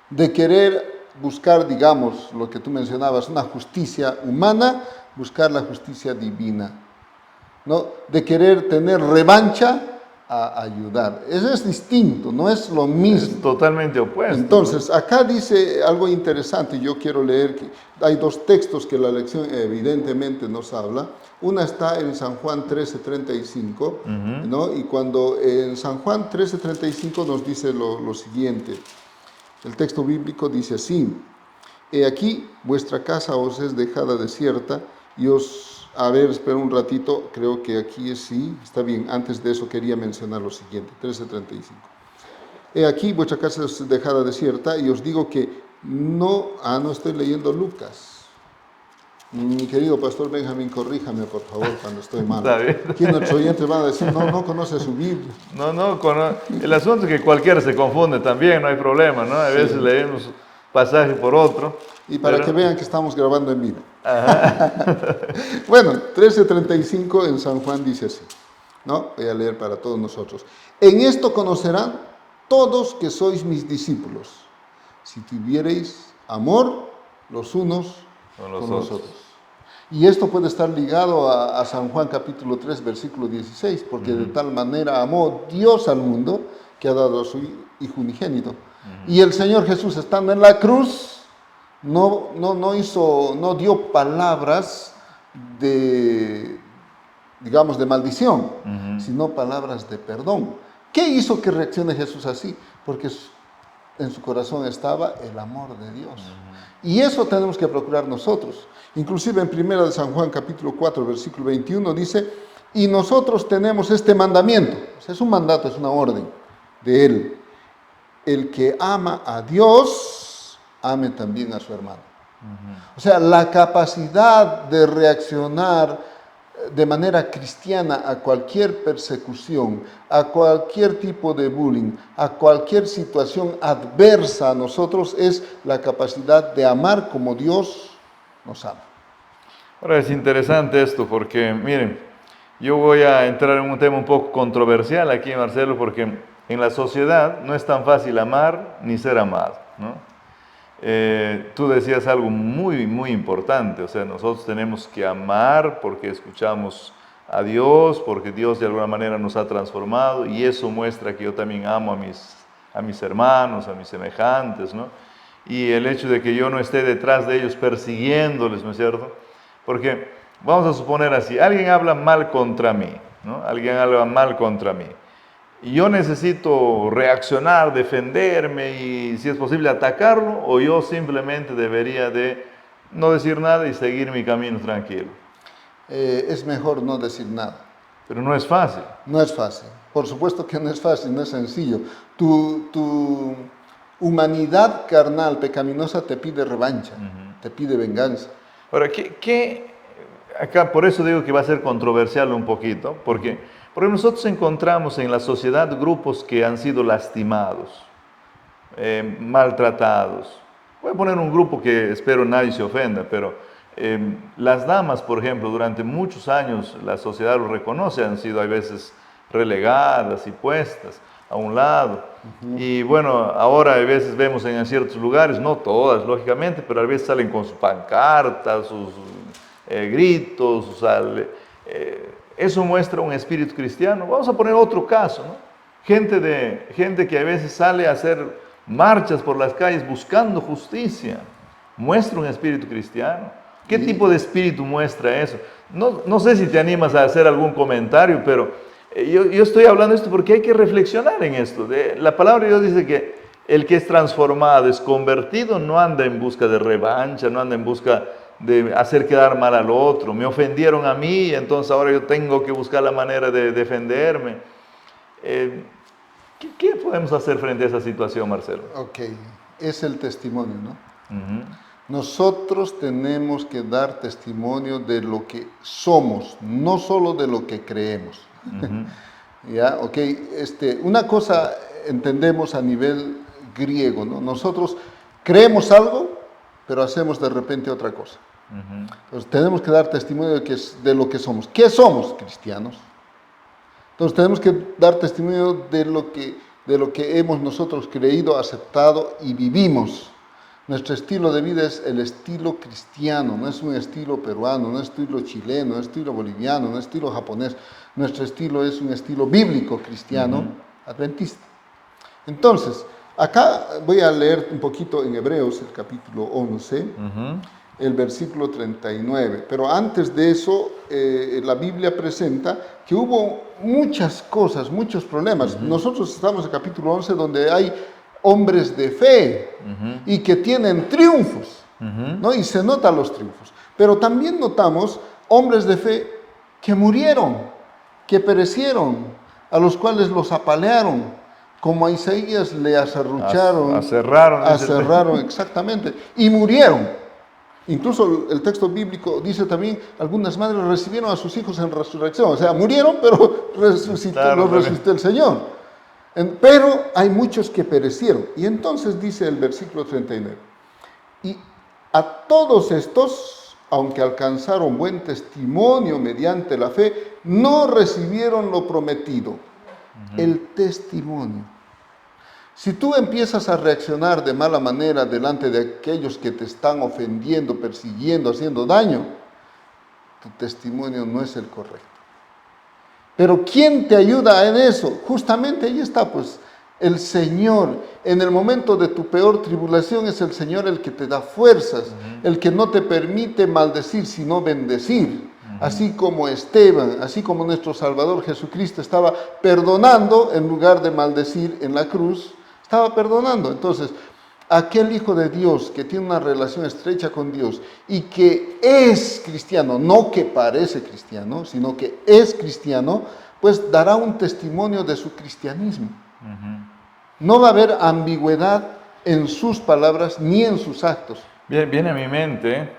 de querer buscar, digamos, lo que tú mencionabas, una justicia humana, buscar la justicia divina, ¿no? De querer tener revancha a ayudar. Eso es distinto, no es lo mismo. Es totalmente opuesto. Entonces, acá dice algo interesante, yo quiero leer, que hay dos textos que la lección evidentemente nos habla. Una está en San Juan 13:35, ¿no? Y cuando en San Juan 13:35 nos dice lo siguiente. El texto bíblico dice así: He aquí, vuestra casa os es dejada desierta, y os... A ver, espera un ratito, creo que aquí es sí, está bien. Antes de eso quería mencionar lo siguiente, 13:35. He aquí, vuestra casa es dejada desierta, y os digo que no estoy leyendo Lucas. Mi querido pastor Benjamín, corríjame por favor cuando estoy mal. Está bien. Aquí nuestros oyentes van a decir, no conoce su Biblia. El asunto es que cualquiera se confunde también, no hay problema, ¿no? A veces leemos pasaje por otro. Y para que vean que estamos grabando en vivo. Bueno, 13:35 en San Juan dice así, ¿no? Voy a leer para todos nosotros. En esto conocerán todos que sois mis discípulos, si tuviereis amor los unos con los otros. Y esto puede estar ligado a San Juan capítulo 3, versículo 16, porque de tal manera amó Dios al mundo que ha dado a su Hijo unigénito. Y el Señor Jesús, estando en la cruz, no dio palabras de, digamos, de maldición, sino palabras de perdón. ¿Qué hizo que reaccione Jesús así? Porque en su corazón estaba el amor de Dios. Y eso tenemos que procurar nosotros. Inclusive en 1 de San Juan capítulo 4, versículo 21 dice, y nosotros tenemos este mandamiento. O sea, es un mandato, es una orden de Él. El que ama a Dios, ame también a su hermano. O sea, la capacidad de reaccionar de manera cristiana a cualquier persecución, a cualquier tipo de bullying, a cualquier situación adversa a nosotros, es la capacidad de amar como Dios nos ama. Ahora es interesante esto porque, miren, yo voy a entrar en un tema un poco controversial aquí, Marcelo, porque en la sociedad no es tan fácil amar ni ser amado, ¿no? Tú decías algo muy, muy importante, o sea, nosotros tenemos que amar porque escuchamos a Dios, porque Dios de alguna manera nos ha transformado, y eso muestra que yo también amo a mis hermanos, a mis semejantes, ¿no? Y el hecho de que yo no esté detrás de ellos persiguiéndoles, ¿no es cierto? Porque, vamos a suponer así, alguien habla mal contra mí, ¿no? Alguien habla mal contra mí. Y yo necesito reaccionar, defenderme y, si es posible, atacarlo, o yo simplemente debería de no decir nada y seguir mi camino tranquilo. Es mejor no decir nada. Pero no es fácil. No es fácil. Por supuesto que no es fácil, no es sencillo. Tu humanidad carnal, pecaminosa, te pide revancha, te pide venganza. Ahora, acá por eso digo que va a ser controversial un poquito, porque nosotros encontramos en la sociedad grupos que han sido lastimados, maltratados. Voy a poner un grupo que espero nadie se ofenda, pero Las damas, por ejemplo, durante muchos años la sociedad lo reconoce, han sido a veces relegadas y puestas a un lado. Y bueno, ahora a veces vemos en ciertos lugares, no todas, lógicamente, pero a veces salen con sus pancartas, sus gritos, eso muestra un espíritu cristiano. Vamos a poner otro caso, ¿no? Gente que a veces sale a hacer marchas por las calles buscando justicia, muestra un espíritu cristiano. ¿Qué tipo de espíritu muestra eso? No sé si te animas a hacer algún comentario, pero yo estoy hablando de esto porque hay que reflexionar en esto. La palabra de Dios dice que el que es transformado, es convertido, no anda en busca de revancha, no anda en busca de hacer quedar mal al otro. Me ofendieron a mí, entonces ahora yo tengo que buscar la manera de defenderme. ¿Qué podemos hacer frente a esa situación, Marcelo? Ok, es el testimonio, ¿no? Nosotros tenemos que dar testimonio de lo que somos, no solo de lo que creemos. ¿Ya? Ok, una cosa entendemos a nivel griego, ¿no? Nosotros creemos algo, pero hacemos de repente otra cosa. Entonces tenemos que dar testimonio de lo que somos. ¿Qué somos? Cristianos. Entonces tenemos que dar testimonio de lo que hemos nosotros creído, aceptado y vivimos. Nuestro estilo de vida es el estilo cristiano, no es un estilo peruano, no es un estilo chileno, no es un estilo boliviano, no es un estilo japonés. Nuestro estilo es un estilo bíblico cristiano, adventista. Entonces, acá voy a leer un poquito en Hebreos, el capítulo 11, el versículo 39. Pero antes de eso, la Biblia presenta que hubo muchas cosas, muchos problemas. Nosotros estamos en el capítulo 11 donde hay hombres de fe y que tienen triunfos, ¿no? Y se notan los triunfos. Pero también notamos hombres de fe que murieron, que perecieron, a los cuales los apalearon, como a Isaías le acerrucharon, aserraron exactamente, y murieron. Incluso el texto bíblico dice también, algunas madres recibieron a sus hijos en resurrección, o sea, murieron, pero los resucitó el Señor. Pero hay muchos que perecieron. Y entonces dice el versículo 39, y a todos estos, aunque alcanzaron buen testimonio mediante la fe, no recibieron lo prometido, el testimonio. Si tú empiezas a reaccionar de mala manera delante de aquellos que te están ofendiendo, persiguiendo, haciendo daño, tu testimonio no es el correcto. Pero ¿quién te ayuda en eso? Justamente ahí está, pues, el Señor. En el momento de tu peor tribulación es el Señor el que te da fuerzas, el que no te permite maldecir, sino bendecir. Así como Esteban, así como nuestro Salvador Jesucristo estaba perdonando en lugar de maldecir en la cruz, estaba perdonando. Entonces, aquel Hijo de Dios que tiene una relación estrecha con Dios y que es cristiano, no que parece cristiano, sino que es cristiano, pues dará un testimonio de su cristianismo. No va a haber ambigüedad en sus palabras ni en sus actos. Viene a mi mente,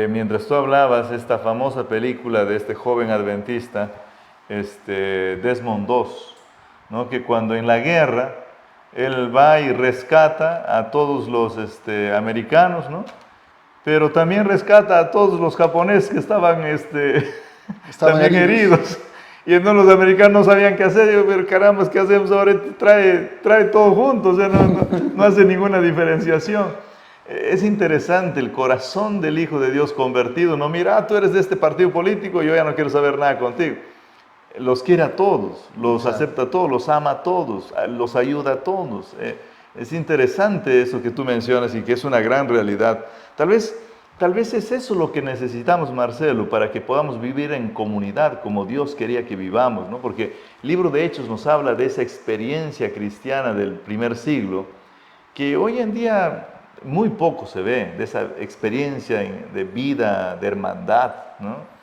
mientras tú hablabas, esta famosa película de este joven adventista, Desmond II, ¿no? Que cuando en la guerra él va y rescata a todos los americanos, ¿no? Pero también rescata a todos los japoneses que estaban también heridos. Y entonces los americanos no sabían qué hacer. Yo, pero caramba, ¿qué hacemos ahora? Trae todo junto, o sea, no hace ninguna diferenciación. Es interesante el corazón del Hijo de Dios convertido. No, mira, tú eres de este partido político, yo ya no quiero saber nada contigo. Los quiere a todos, los acepta a todos, los ama a todos, los ayuda a todos. Es interesante eso que tú mencionas y que es una gran realidad. Tal vez es eso lo que necesitamos, Marcelo, para que podamos vivir en comunidad como Dios quería que vivamos, ¿no? Porque el libro de Hechos nos habla de esa experiencia cristiana del primer siglo, que hoy en día muy poco se ve, de esa experiencia de vida, de hermandad, ¿no?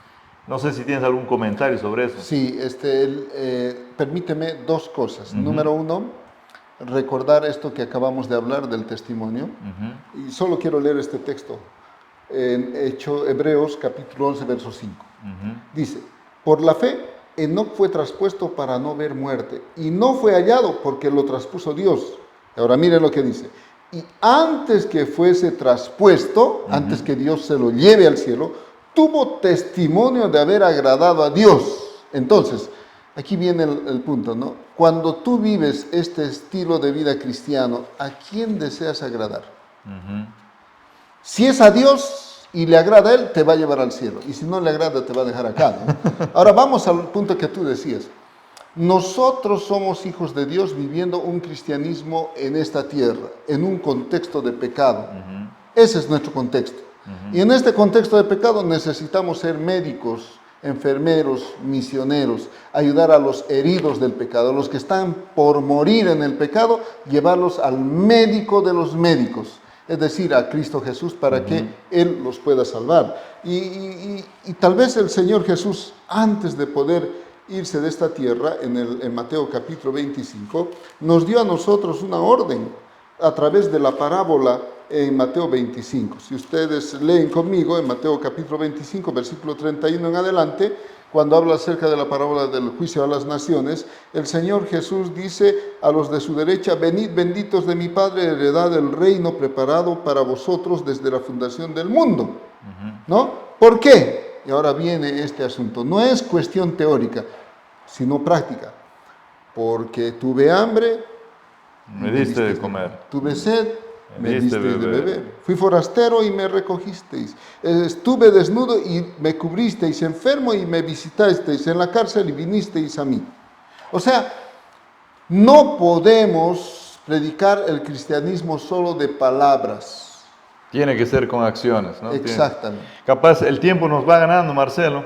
No sé si tienes algún comentario sobre eso. Sí, permíteme dos cosas. Número uno, recordar esto que acabamos de hablar del testimonio. Y solo quiero leer este texto. En Hebreos capítulo 11, verso 5. Dice, por la fe, Enoc fue traspuesto para no ver muerte, y no fue hallado porque lo traspuso Dios. Ahora miren lo que dice. Y antes que fuese traspuesto, antes que Dios se lo lleve al cielo, tuvo testimonio de haber agradado a Dios. Entonces, aquí viene el punto, ¿no? Cuando tú vives este estilo de vida cristiano, ¿a quién deseas agradar? Si es a Dios y le agrada a Él, te va a llevar al cielo. Y si no le agrada, te va a dejar acá, ¿no? Ahora vamos al punto que tú decías. Nosotros somos hijos de Dios viviendo un cristianismo en esta tierra, en un contexto de pecado. Ese es nuestro contexto. Y en este contexto de pecado necesitamos ser médicos, enfermeros, misioneros, ayudar a los heridos del pecado, a los que están por morir en el pecado, llevarlos al médico de los médicos, es decir, a Cristo Jesús, para que Él los pueda salvar. Y tal vez el Señor Jesús, antes de poder irse de esta tierra, en Mateo capítulo 25, nos dio a nosotros una orden a través de la parábola en Mateo 25. Si ustedes leen conmigo en Mateo capítulo 25, versículo 31 en adelante, cuando habla acerca de la parábola del juicio a las naciones, el Señor Jesús dice a los de su derecha: venid benditos de mi Padre, heredad del reino preparado para vosotros desde la fundación del mundo. ¿No? ¿Por qué? Y ahora viene este asunto. No es cuestión teórica, sino práctica. Porque tuve hambre, me diste de comer. Tuve sed, me diste de beber. Fui forastero y me recogisteis. Estuve desnudo y me cubristeis, enfermo y me visitasteis, en la cárcel y vinisteis a mí. O sea, no podemos predicar el cristianismo solo de palabras. Tiene que ser con acciones, ¿no? Exactamente. Capaz, el tiempo nos va ganando, Marcelo.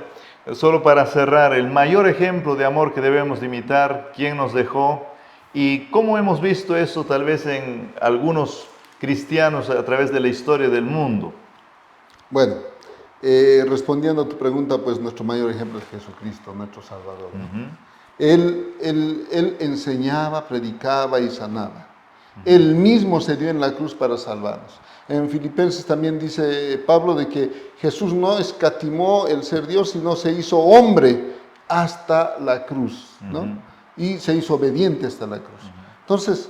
Solo para cerrar, el mayor ejemplo de amor que debemos de imitar, quién nos dejó y cómo hemos visto eso tal vez en algunos cristianos a través de la historia del mundo. Bueno, respondiendo a tu pregunta, pues nuestro mayor ejemplo es Jesucristo, nuestro Salvador. Él enseñaba, predicaba y sanaba. Él mismo se dio en la cruz para salvarnos. En Filipenses también dice Pablo de que Jesús no escatimó el ser Dios, sino se hizo hombre hasta la cruz, ¿no? Y se hizo obediente hasta la cruz. Entonces,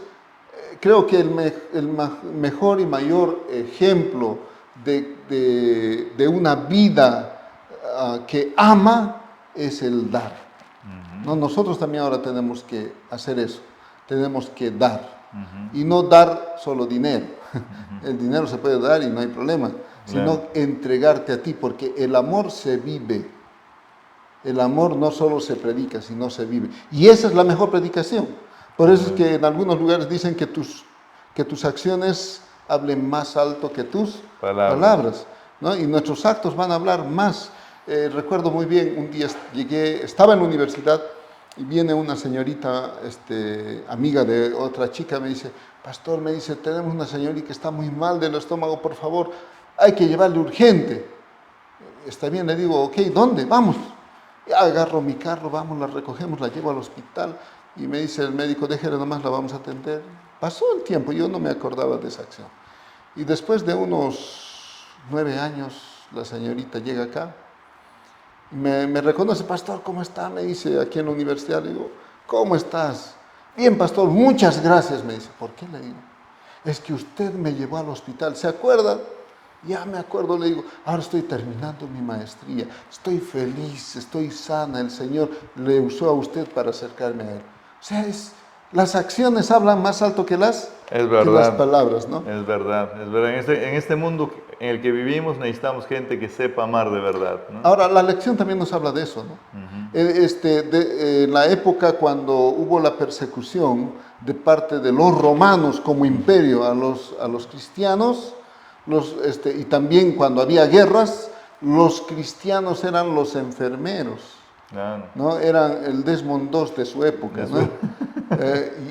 creo que el mejor y mayor ejemplo de una vida que ama es el dar. ¿No? Nosotros también ahora tenemos que hacer eso, tenemos que dar. Y no dar solo dinero. El dinero se puede dar y no hay problema, sino entregarte a ti, porque el amor se vive. El amor no solo se predica, sino se vive. Y esa es la mejor predicación. Por eso es que en algunos lugares dicen que tus acciones hablen más alto que tus palabras, ¿no? Y nuestros actos van a hablar más. Recuerdo muy bien, un día estaba en la universidad y viene una señorita, amiga de otra chica, me dice: pastor, me dice, tenemos una señorita que está muy mal del estómago, por favor, hay que llevarle urgente. Está bien, le digo, ok, ¿dónde? Vamos. Y agarro mi carro, vamos, la recogemos, la llevo al hospital y me dice el médico: déjele nomás, la vamos a atender. Pasó el tiempo, yo no me acordaba de esa acción. Y después de unos 9 años, la señorita llega acá. Me reconoce: pastor, ¿cómo está? Me dice, aquí en la universidad. Le digo: ¿cómo estás? Bien, pastor, muchas gracias. Me dice: ¿por qué? Le digo: es que usted me llevó al hospital, ¿se acuerda? Ya me acuerdo, le digo, ahora estoy terminando mi maestría, estoy feliz, estoy sana, el Señor le usó a usted para acercarme a Él. O sea, las acciones hablan más alto que las palabras, ¿no? Es verdad, es verdad. En este mundo en el que vivimos necesitamos gente que sepa amar de verdad, ¿no? Ahora, la lección también nos habla de eso, ¿no? En la época cuando hubo la persecución de parte de los romanos como imperio a los cristianos, y también cuando había guerras, los cristianos eran los enfermeros, Claro. ¿no? Eran el Desmond II de su época, ¿no?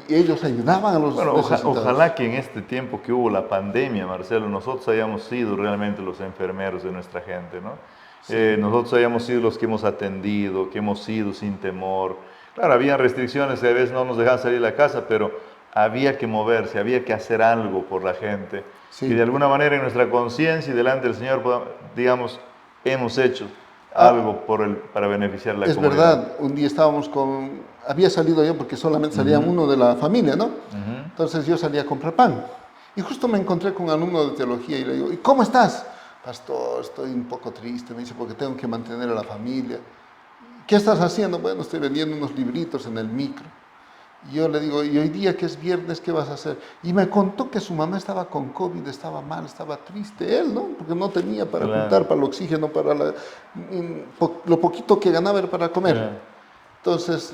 Y ellos ayudaban a los necesitados. Ojalá que en este tiempo que hubo la pandemia, Marcelo, nosotros hayamos sido realmente los enfermeros de nuestra gente, ¿no? Sí. Nosotros hayamos sido los que hemos atendido, que hemos ido sin temor. Claro, había restricciones que a veces no nos dejaban salir de la casa, pero había que moverse, había que hacer algo por la gente. Sí. Y de alguna manera en nuestra conciencia y delante del Señor, digamos, hemos hecho algo para beneficiar a la comunidad. Es verdad, un día estábamos había salido yo porque solamente salía uno de la familia, ¿no? Entonces yo salía a comprar pan. Y justo me encontré con un alumno de teología y le digo, ¿y cómo estás? Pastor, estoy un poco triste, me dice, porque tengo que mantener a la familia. ¿Qué estás haciendo? Bueno, estoy vendiendo unos libritos en el micro. Y yo le digo, ¿y hoy día que es viernes, qué vas a hacer? Y me contó que su mamá estaba con COVID, estaba mal, estaba triste, él, ¿no? Porque no tenía para juntar, para el oxígeno, para lo poquito que ganaba era para comer. Claro. Entonces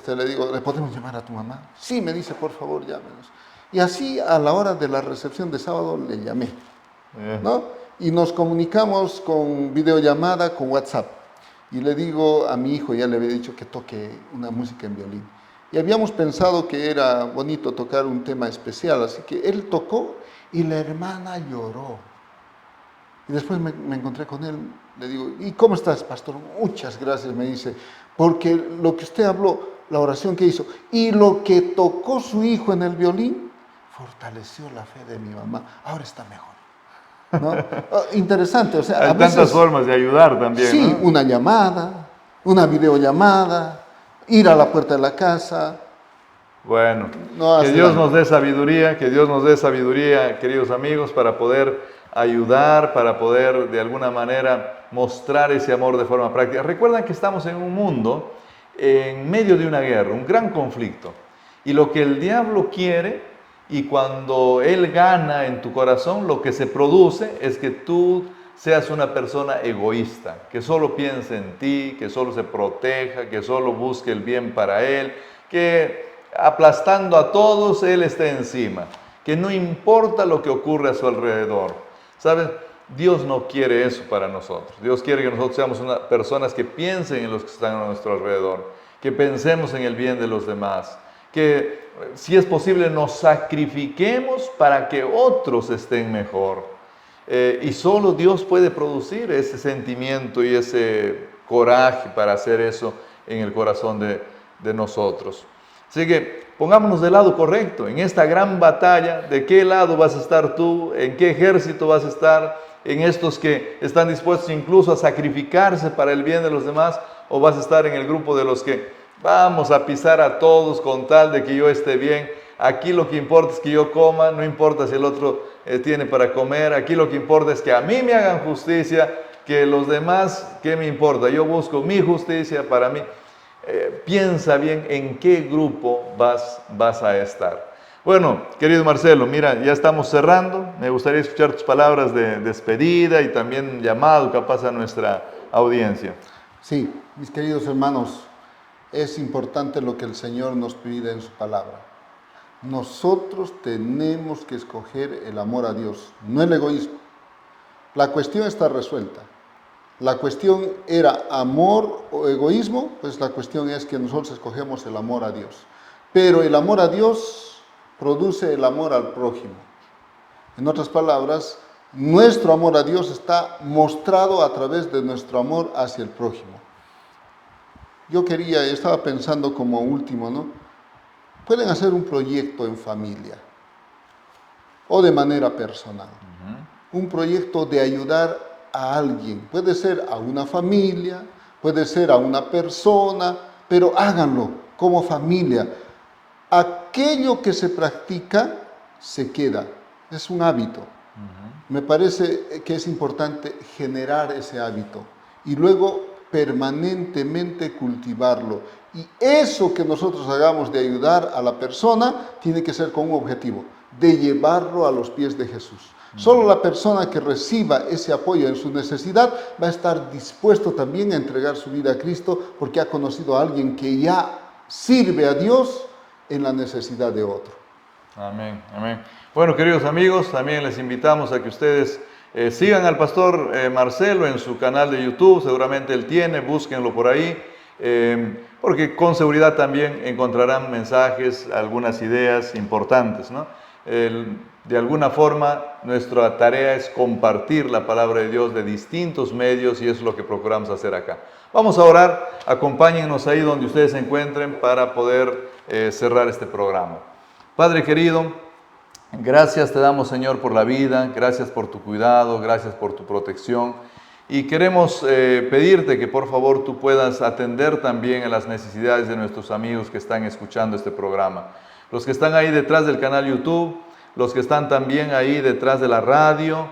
le digo, ¿le podemos llamar a tu mamá? Sí, me dice, por favor, llámenos. Y así a la hora de la recepción de sábado le llamé, ¿no? Y nos comunicamos con videollamada, con WhatsApp. Y le digo a mi hijo, ya le había dicho que toque una música en violín. Y habíamos pensado que era bonito tocar un tema especial, así que él tocó y la hermana lloró. Y después me encontré con él, le digo, ¿y cómo estás, pastor? Muchas gracias, me dice, porque lo que usted habló, la oración que hizo, y lo que tocó su hijo en el violín, fortaleció la fe de mi mamá, ahora está mejor. ¿No? Interesante, o sea, hay tantas formas de ayudar también. Sí, ¿no? Una llamada, una videollamada, ir a la puerta de la casa. Bueno, que Dios nos dé sabiduría, queridos amigos, para poder ayudar, para poder de alguna manera mostrar ese amor de forma práctica. Recuerden que estamos en un mundo en medio de una guerra, un gran conflicto. Y lo que el diablo quiere, y cuando él gana en tu corazón, lo que se produce es que tú seas una persona egoísta, que solo piense en ti, que solo se proteja, que solo busque el bien para él, que aplastando a todos él esté encima, que no importa lo que ocurre a su alrededor. ¿Sabes? Dios no quiere eso para nosotros. Dios quiere que nosotros seamos personas que piensen en los que están a nuestro alrededor, que pensemos en el bien de los demás, que si es posible nos sacrifiquemos para que otros estén mejor. Y solo Dios puede producir ese sentimiento y ese coraje para hacer eso en el corazón de nosotros. Así que pongámonos del lado correcto, en esta gran batalla, ¿de qué lado vas a estar tú? ¿En qué ejército vas a estar? ¿En estos que están dispuestos incluso a sacrificarse para el bien de los demás? ¿O vas a estar en el grupo de los que vamos a pisar a todos con tal de que yo esté bien? Aquí lo que importa es que yo coma, no importa si el otro tiene para comer. Aquí lo que importa es que a mí me hagan justicia, que los demás, ¿qué me importa? Yo busco mi justicia para mí. Piensa bien en qué grupo vas a estar. Bueno, querido Marcelo, mira, ya estamos cerrando. Me gustaría escuchar tus palabras de despedida y también llamado capaz a nuestra audiencia. Sí, mis queridos hermanos, es importante lo que el Señor nos pide en su palabra. Nosotros tenemos que escoger el amor a Dios, no el egoísmo. La cuestión está resuelta. La cuestión era amor o egoísmo, pues la cuestión es que nosotros escogemos el amor a Dios. Pero el amor a Dios produce el amor al prójimo. En otras palabras, nuestro amor a Dios está mostrado a través de nuestro amor hacia el prójimo. Yo estaba pensando como último, ¿no? Pueden hacer un proyecto en familia o de manera personal. Un proyecto de ayudar a alguien. Puede ser a una familia, puede ser a una persona, pero háganlo como familia. Aquello que se practica se queda. Es un hábito. Me parece que es importante generar ese hábito y luego permanentemente cultivarlo. Y eso que nosotros hagamos de ayudar a la persona tiene que ser con un objetivo, de llevarlo a los pies de Jesús. Solo la persona que reciba ese apoyo en su necesidad va a estar dispuesto también a entregar su vida a Cristo porque ha conocido a alguien que ya sirve a Dios en la necesidad de otro. Amén, amén. Bueno, queridos amigos, también les invitamos a que ustedes sigan al pastor Marcelo en su canal de YouTube, seguramente él tiene, búsquenlo por ahí, porque con seguridad también encontrarán mensajes, algunas ideas importantes, ¿no? De alguna forma, nuestra tarea es compartir la palabra de Dios de distintos medios y eso es lo que procuramos hacer acá. Vamos a orar, acompáñennos ahí donde ustedes se encuentren para poder cerrar este programa. Padre querido, gracias te damos, Señor, por la vida, gracias por tu cuidado, gracias por tu protección. Y queremos pedirte que por favor tú puedas atender también a las necesidades de nuestros amigos que están escuchando este programa. Los que están ahí detrás del canal YouTube, los que están también ahí detrás de la radio.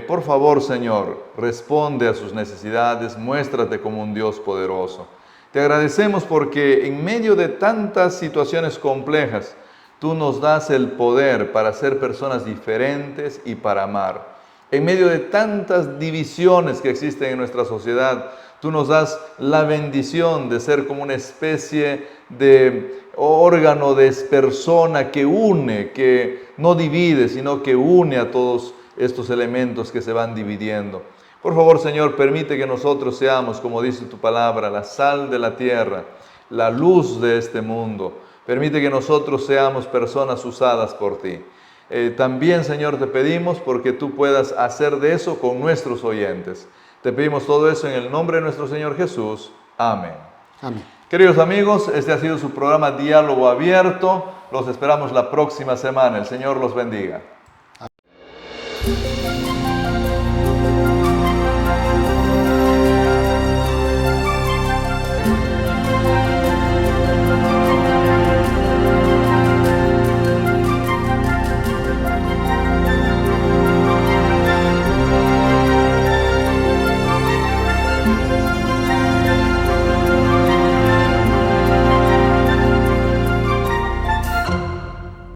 Por favor, Señor, responde a sus necesidades, muéstrate como un Dios poderoso. Te agradecemos porque en medio de tantas situaciones complejas, tú nos das el poder para ser personas diferentes y para amar. En medio de tantas divisiones que existen en nuestra sociedad, tú nos das la bendición de ser como una especie de órgano, de persona que une, que no divide, sino que une a todos estos elementos que se van dividiendo. Por favor, Señor, permite que nosotros seamos, como dice tu palabra, la sal de la tierra, la luz de este mundo. Permite que nosotros seamos personas usadas por ti. También, Señor, te pedimos porque tú puedas hacer de eso con nuestros oyentes. Te pedimos todo eso en el nombre de nuestro Señor Jesús. Amén. Amén. Queridos amigos, este ha sido su programa Diálogo Abierto. Los esperamos la próxima semana. El Señor los bendiga.